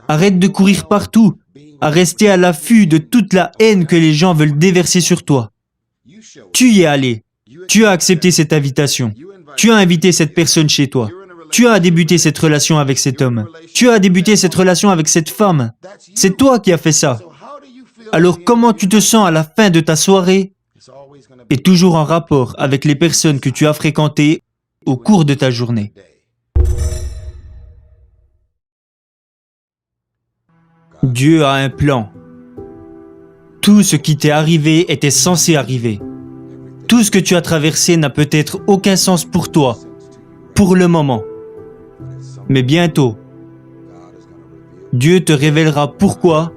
Arrête de courir partout, à rester à l'affût de toute la haine que les gens veulent déverser sur toi. Tu y es allé. Tu as accepté cette invitation. Tu as invité cette personne chez toi. Tu as débuté cette relation avec cet homme. Tu as débuté cette relation avec cette femme. C'est toi qui as fait ça. Alors comment tu te sens à la fin de ta soirée est toujours en rapport avec les personnes que tu as fréquentées au cours de ta journée. Dieu a un plan. Tout ce qui t'est arrivé était censé arriver. Tout ce que tu as traversé n'a peut-être aucun sens pour toi, pour le moment. Mais bientôt, Dieu te révélera pourquoi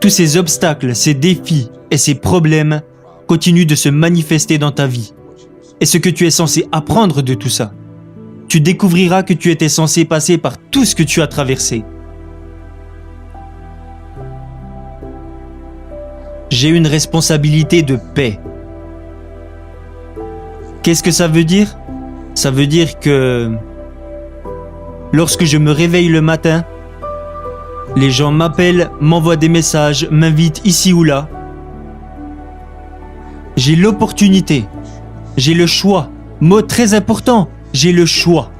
tous ces obstacles, ces défis et ces problèmes continuent de se manifester dans ta vie. Et ce que tu es censé apprendre de tout ça. Tu découvriras que tu étais censé passer par tout ce que tu as traversé. J'ai une responsabilité de paix. Qu'est-ce que ça veut dire? Ça veut dire que lorsque je me réveille le matin, les gens m'appellent, m'envoient des messages, m'invitent ici ou là. J'ai l'opportunité, j'ai le choix, mot très important, j'ai le choix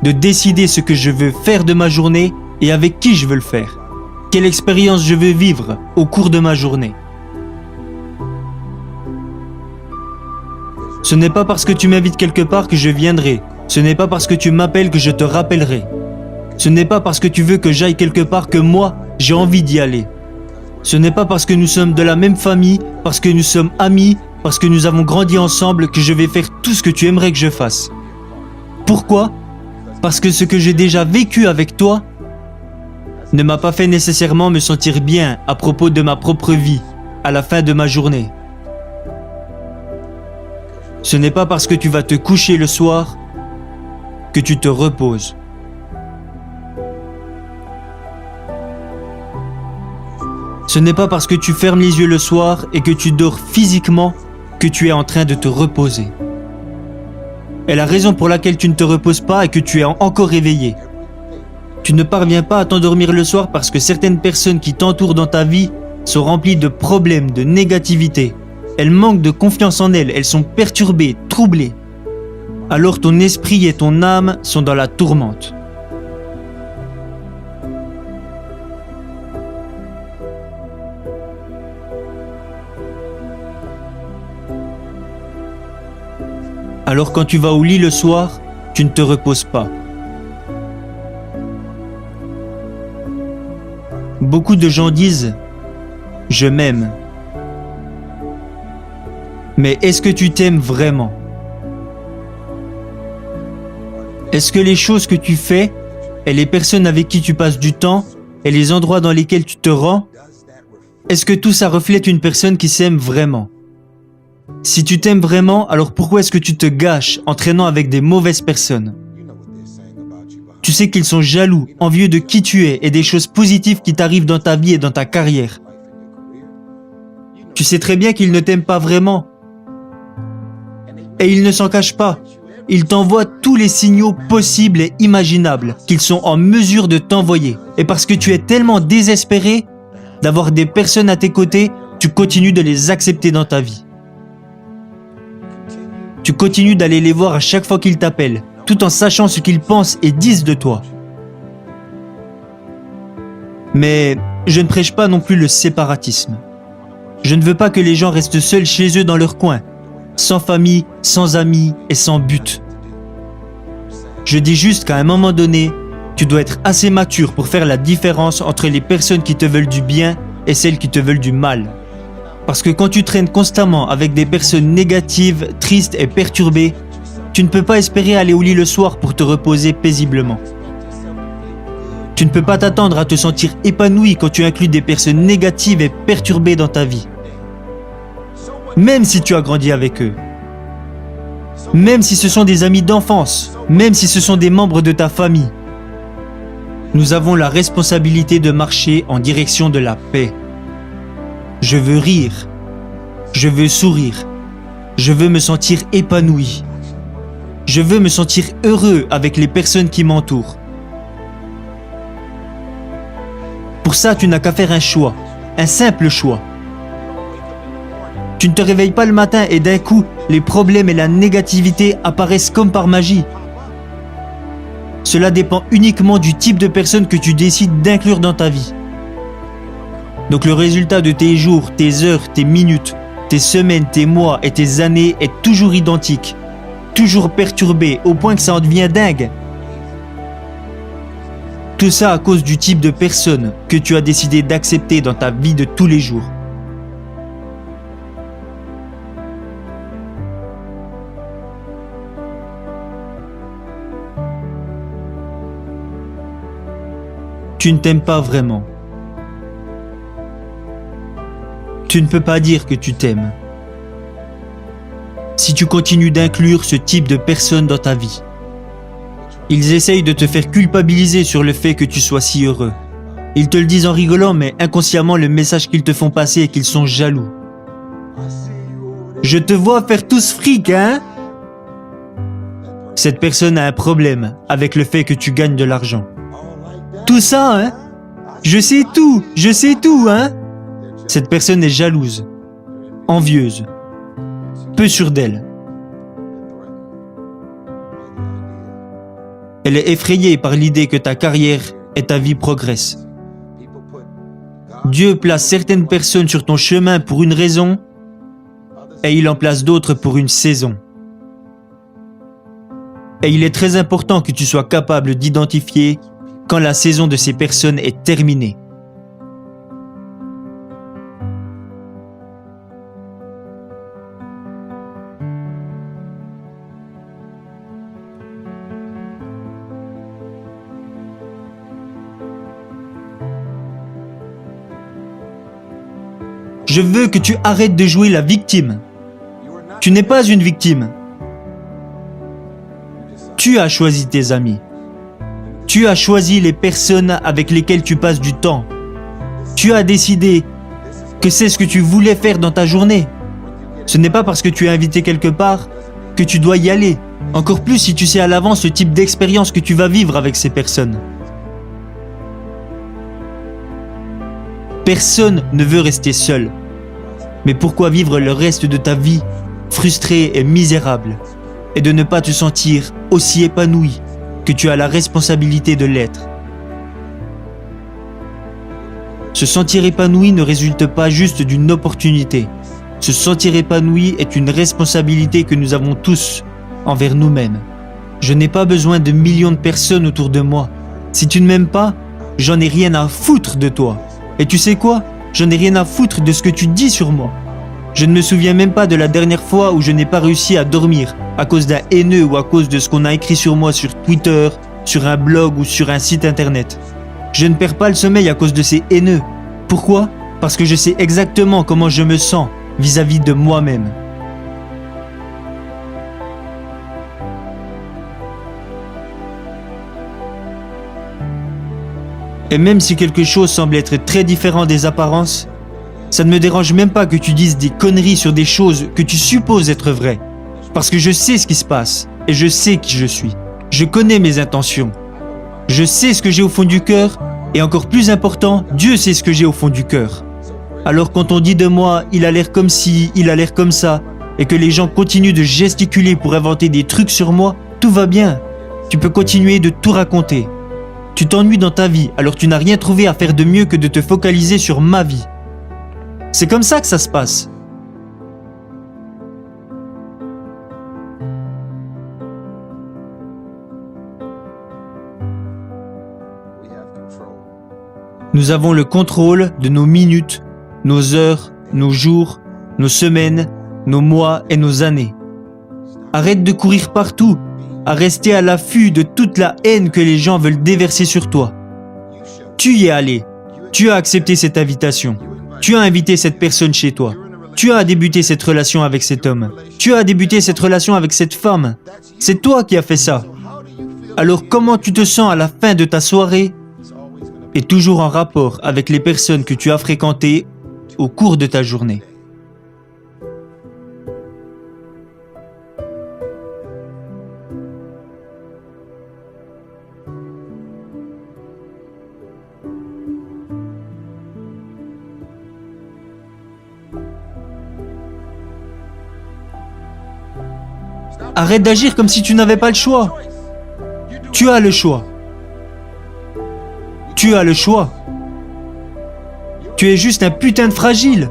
de décider ce que je veux faire de ma journée et avec qui je veux le faire. Quelle expérience je veux vivre au cours de ma journée. Ce n'est pas parce que tu m'invites quelque part que je viendrai. Ce n'est pas parce que tu m'appelles que je te rappellerai. Ce n'est pas parce que tu veux que j'aille quelque part que moi, j'ai envie d'y aller. Ce n'est pas parce que nous sommes de la même famille, parce que nous sommes amis, parce que nous avons grandi ensemble que je vais faire tout ce que tu aimerais que je fasse. Pourquoi? Parce que ce que j'ai déjà vécu avec toi ne m'a pas fait nécessairement me sentir bien à propos de ma propre vie, à la fin de ma journée. Ce n'est pas parce que tu vas te coucher le soir que tu te reposes. Ce n'est pas parce que tu fermes les yeux le soir et que tu dors physiquement que tu es en train de te reposer. Et la raison pour laquelle tu ne te reposes pas est que tu es encore réveillé. Tu ne parviens pas à t'endormir le soir parce que certaines personnes qui t'entourent dans ta vie sont remplies de problèmes, de négativité. Elles manquent de confiance en elles, elles sont perturbées, troublées. Alors ton esprit et ton âme sont dans la tourmente. Alors quand tu vas au lit le soir, tu ne te reposes pas. Beaucoup de gens disent « Je m'aime ». Mais est-ce que tu t'aimes vraiment? Est-ce que les choses que tu fais et les personnes avec qui tu passes du temps et les endroits dans lesquels tu te rends, est-ce que tout ça reflète une personne qui s'aime vraiment? Si tu t'aimes vraiment, alors pourquoi est-ce que tu te gâches en traînant avec des mauvaises personnes? Tu sais qu'ils sont jaloux, envieux de qui tu es et des choses positives qui t'arrivent dans ta vie et dans ta carrière. Tu sais très bien qu'ils ne t'aiment pas vraiment. Et ils ne s'en cachent pas. Ils t'envoient tous les signaux possibles et imaginables qu'ils sont en mesure de t'envoyer. Et parce que tu es tellement désespéré d'avoir des personnes à tes côtés, tu continues de les accepter dans ta vie. Tu continues d'aller les voir à chaque fois qu'ils t'appellent, tout en sachant ce qu'ils pensent et disent de toi. Mais je ne prêche pas non plus le séparatisme. Je ne veux pas que les gens restent seuls chez eux dans leur coin, sans famille, sans amis et sans but. Je dis juste qu'à un moment donné, tu dois être assez mature pour faire la différence entre les personnes qui te veulent du bien et celles qui te veulent du mal. Parce que quand tu traînes constamment avec des personnes négatives, tristes et perturbées, tu ne peux pas espérer aller au lit le soir pour te reposer paisiblement. Tu ne peux pas t'attendre à te sentir épanoui quand tu inclus des personnes négatives et perturbées dans ta vie. Même si tu as grandi avec eux. Même si ce sont des amis d'enfance. Même si ce sont des membres de ta famille. Nous avons la responsabilité de marcher en direction de la paix. Je veux rire. Je veux sourire. Je veux me sentir épanoui. Je veux me sentir heureux avec les personnes qui m'entourent. Pour ça, tu n'as qu'à faire un choix, un simple choix. Tu ne te réveilles pas le matin et d'un coup, les problèmes et la négativité apparaissent comme par magie. Cela dépend uniquement du type de personne que tu décides d'inclure dans ta vie. Donc le résultat de tes jours, tes heures, tes minutes, tes semaines, tes mois et tes années est toujours identique, toujours perturbé au point que ça en devient dingue. Tout ça à cause du type de personne que tu as décidé d'accepter dans ta vie de tous les jours. Tu ne t'aimes pas vraiment. Tu ne peux pas dire que tu t'aimes. Si tu continues d'inclure ce type de personnes dans ta vie, ils essayent de te faire culpabiliser sur le fait que tu sois si heureux. Ils te le disent en rigolant, mais inconsciemment, le message qu'ils te font passer est qu'ils sont jaloux. Je te vois faire tout ce fric, hein? Cette personne a un problème avec le fait que tu gagnes de l'argent. Tout ça, hein? Je sais tout, hein? Cette personne est jalouse, envieuse, peu sûre d'elle. Elle est effrayée par l'idée que ta carrière et ta vie progressent. Dieu place certaines personnes sur ton chemin pour une raison et il en place d'autres pour une saison. Et il est très important que tu sois capable d'identifier quand la saison de ces personnes est terminée. Je veux que tu arrêtes de jouer la victime. Tu n'es pas une victime. Tu as choisi tes amis. Tu as choisi les personnes avec lesquelles tu passes du temps. Tu as décidé que c'est ce que tu voulais faire dans ta journée. Ce n'est pas parce que tu es invité quelque part que tu dois y aller. Encore plus si tu sais à l'avance le type d'expérience que tu vas vivre avec ces personnes. Personne ne veut rester seul. Mais pourquoi vivre le reste de ta vie frustré et misérable et de ne pas te sentir aussi épanoui que tu as la responsabilité de l'être? Se sentir épanoui ne résulte pas juste d'une opportunité. Se sentir épanoui est une responsabilité que nous avons tous envers nous-mêmes. Je n'ai pas besoin de millions de personnes autour de moi. Si tu ne m'aimes pas, j'en ai rien à foutre de toi. Et tu sais quoi? J'en ai rien à foutre de ce que tu dis sur moi. Je ne me souviens même pas de la dernière fois où je n'ai pas réussi à dormir à cause d'un haineux ou à cause de ce qu'on a écrit sur moi sur Twitter, sur un blog ou sur un site internet. Je ne perds pas le sommeil à cause de ces haineux. Pourquoi? Parce que je sais exactement comment je me sens vis-à-vis de moi-même. Et même si quelque chose semble être très différent des apparences, ça ne me dérange même pas que tu dises des conneries sur des choses que tu supposes être vraies. Parce que je sais ce qui se passe et je sais qui je suis. Je connais mes intentions. Je sais ce que j'ai au fond du cœur et encore plus important, Dieu sait ce que j'ai au fond du cœur. Alors quand on dit de moi, il a l'air comme ci, il a l'air comme ça, et que les gens continuent de gesticuler pour inventer des trucs sur moi, tout va bien. Tu peux continuer de tout raconter. Tu t'ennuies dans ta vie, alors tu n'as rien trouvé à faire de mieux que de te focaliser sur ma vie. C'est comme ça que ça se passe. Nous avons le contrôle de nos minutes, nos heures, nos jours, nos semaines, nos mois et nos années. Arrête de courir partout, à rester à l'affût de toute la haine que les gens veulent déverser sur toi. Tu y es allé, tu as accepté cette invitation, tu as invité cette personne chez toi, tu as débuté cette relation avec cet homme, tu as débuté cette relation avec cette femme. C'est toi qui as fait ça. Alors comment tu te sens à la fin de ta soirée est toujours en rapport avec les personnes que tu as fréquentées au cours de ta journée. Arrête d'agir comme si tu n'avais pas le choix. Tu as le choix. Tu as le choix. Tu es juste un putain de fragile.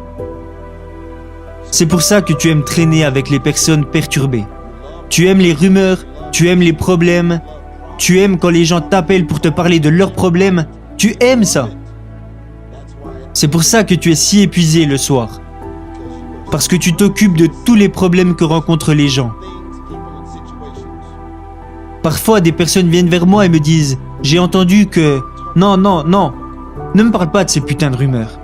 C'est pour ça que tu aimes traîner avec les personnes perturbées. Tu aimes les rumeurs, tu aimes les problèmes, tu aimes quand les gens t'appellent pour te parler de leurs problèmes. Tu aimes ça. C'est pour ça que tu es si épuisé le soir. Parce que tu t'occupes de tous les problèmes que rencontrent les gens. Parfois, des personnes viennent vers moi et me disent « J'ai entendu que... » Non, non, non. Ne me parle pas de ces putains de rumeurs.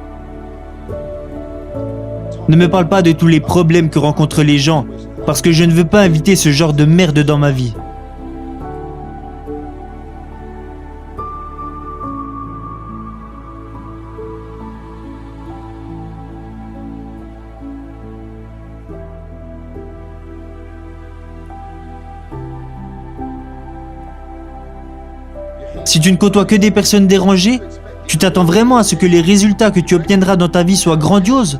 Ne me parle pas de tous les problèmes que rencontrent les gens, parce que je ne veux pas inviter ce genre de merde dans ma vie. Si tu ne côtoies que des personnes dérangées, tu t'attends vraiment à ce que les résultats que tu obtiendras dans ta vie soient grandioses?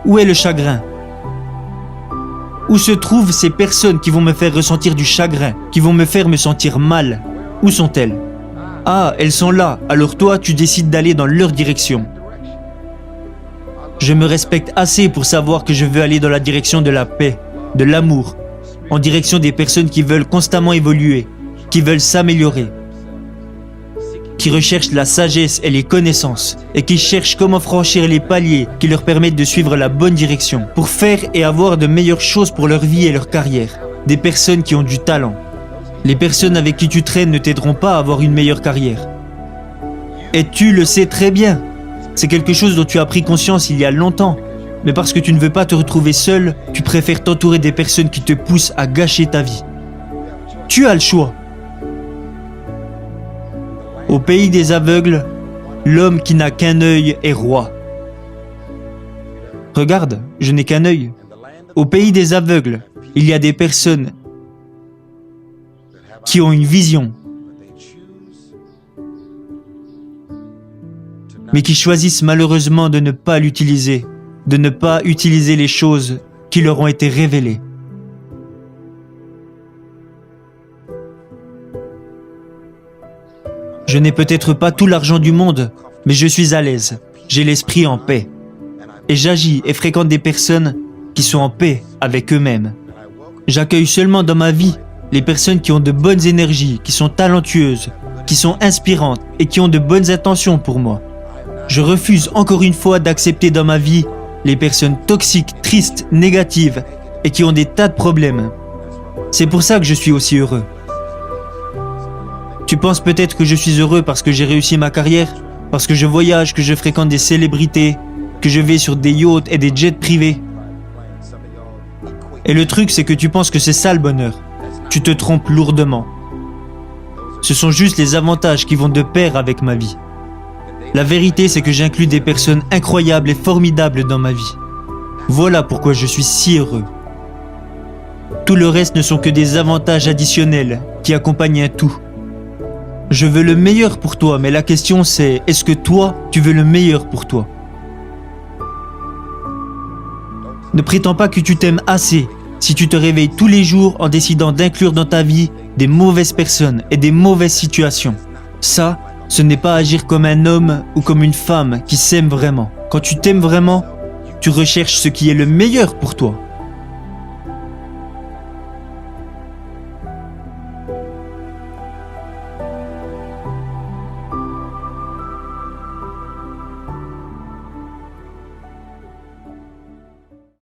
Où est le chagrin? Où se trouvent ces personnes qui vont me faire ressentir du chagrin, qui vont me faire me sentir mal? Où sont-elles? Ah, elles sont là, alors toi, tu décides d'aller dans leur direction. Je me respecte assez pour savoir que je veux aller dans la direction de la paix, de l'amour, en direction des personnes qui veulent constamment évoluer, qui veulent s'améliorer, qui recherchent la sagesse et les connaissances, et qui cherchent comment franchir les paliers qui leur permettent de suivre la bonne direction, pour faire et avoir de meilleures choses pour leur vie et leur carrière. Des personnes qui ont du talent. Les personnes avec qui tu traînes ne t'aideront pas à avoir une meilleure carrière. Et tu le sais très bien. C'est quelque chose dont tu as pris conscience il y a longtemps. Mais parce que tu ne veux pas te retrouver seul, tu préfères t'entourer des personnes qui te poussent à gâcher ta vie. Tu as le choix. Au pays des aveugles, l'homme qui n'a qu'un œil est roi. Regarde, je n'ai qu'un œil. Au pays des aveugles, il y a des personnes qui ont une vision, mais qui choisissent malheureusement de ne pas l'utiliser, de ne pas utiliser les choses qui leur ont été révélées. Je n'ai peut-être pas tout l'argent du monde, mais je suis à l'aise, j'ai l'esprit en paix. Et j'agis et fréquente des personnes qui sont en paix avec eux-mêmes. J'accueille seulement dans ma vie les personnes qui ont de bonnes énergies, qui sont talentueuses, qui sont inspirantes et qui ont de bonnes intentions pour moi. Je refuse encore une fois d'accepter dans ma vie les personnes toxiques, tristes, négatives et qui ont des tas de problèmes. C'est pour ça que je suis aussi heureux. Tu penses peut-être que je suis heureux parce que j'ai réussi ma carrière, parce que je voyage, que je fréquente des célébrités, que je vais sur des yachts et des jets privés. Et le truc, c'est que tu penses que c'est ça le bonheur. Tu te trompes lourdement. Ce sont juste les avantages qui vont de pair avec ma vie. La vérité, c'est que j'inclus des personnes incroyables et formidables dans ma vie. Voilà pourquoi je suis si heureux. Tout le reste ne sont que des avantages additionnels qui accompagnent un tout. Je veux le meilleur pour toi, mais la question c'est, est-ce que toi, tu veux le meilleur pour toi? Ne prétends pas que tu t'aimes assez si tu te réveilles tous les jours en décidant d'inclure dans ta vie des mauvaises personnes et des mauvaises situations. Ça, ce n'est pas agir comme un homme ou comme une femme qui s'aime vraiment. Quand tu t'aimes vraiment, tu recherches ce qui est le meilleur pour toi.